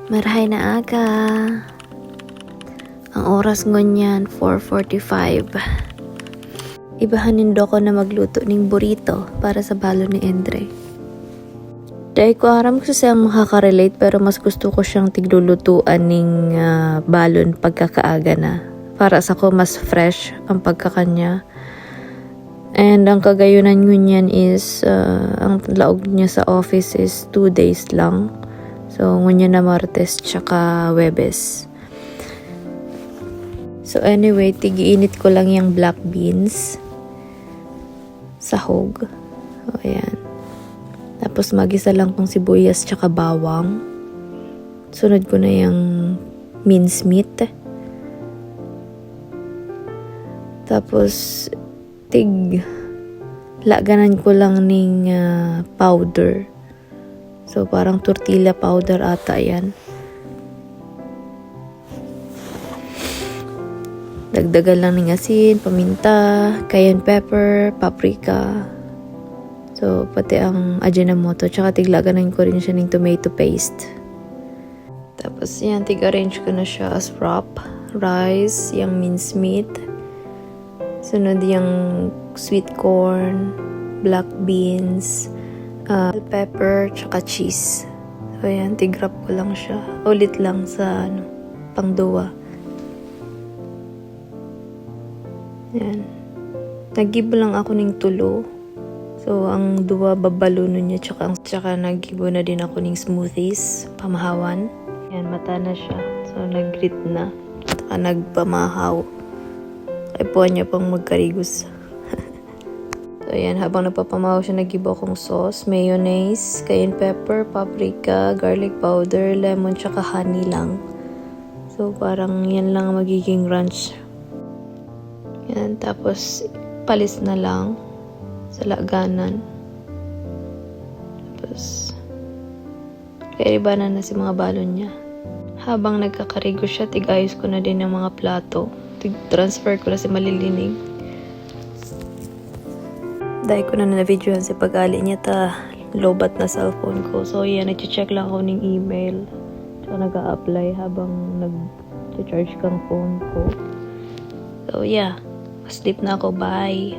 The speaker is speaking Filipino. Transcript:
Marahay na aga. Ang oras ngonyan 4:45. Ibahanin do ko na magluto ning burrito para sa balon ni Endre. Dahil ko aram ko siyang makaka-relate pero mas gusto ko siyang tiglulutuan ning balon pagkakaaga na. Para sa ko mas fresh ang pagkakanya. And ang kagayunan ngunyan is ang laog niya sa office is 2 days lang. So, ngunyan na Martes tsaka Webes. So, anyway, tigi-init ko lang yung black beans. Sahog. O, ayan. Tapos, magisa lang kong sibuyas tsaka bawang. Sunod ko na yung mincemeat. Tapos, laganan ko lang ning powder. So, parang tortilla powder ata yan. Dagdagan lang ng asin, paminta, cayenne pepper, paprika. So, pati ang ajinomoto. Tsaka tiglaganan ko rin siya ng tomato paste. Tapos yan, tig-arrange ko na siya as wrap. Rice, yung mincemeat. Sunod yung sweet corn, black beans, pepper, tsaka cheese. So, ayan, tigrap ko lang siya. Ulit lang sa, pangduwa. Ayan. Nagibo lang ako ng tulo. So, ang duwa, babalunon niya, tsaka nagibo na din ako ng smoothies, pamahawan. Ayan, mata na siya. So, nag-grit na. Tsaka nagpamahaw. Ay po niya pang magkarigos. So, ayan, habang nagpapamahaw siya, nagibo akong sauce, mayonnaise, cayenne pepper, paprika, garlic powder, lemon, tsaka honey lang. So, parang yan lang magiging ranch. Yan, tapos, palis na lang sa laganan. Tapos, kairibanan na si mga balon niya. Habang nagkakarigo siya, tig-ayos ko na din ang mga plato. Tig-transfer ko na si malilinig. Dahil ko na na-videohan si pag-ali niya lobat na cellphone ko. So, yan, nag-check lang ako ng email. So, nag-a-apply habang nag-charge kang phone ko. So, yeah. Sleep na ako. Bye.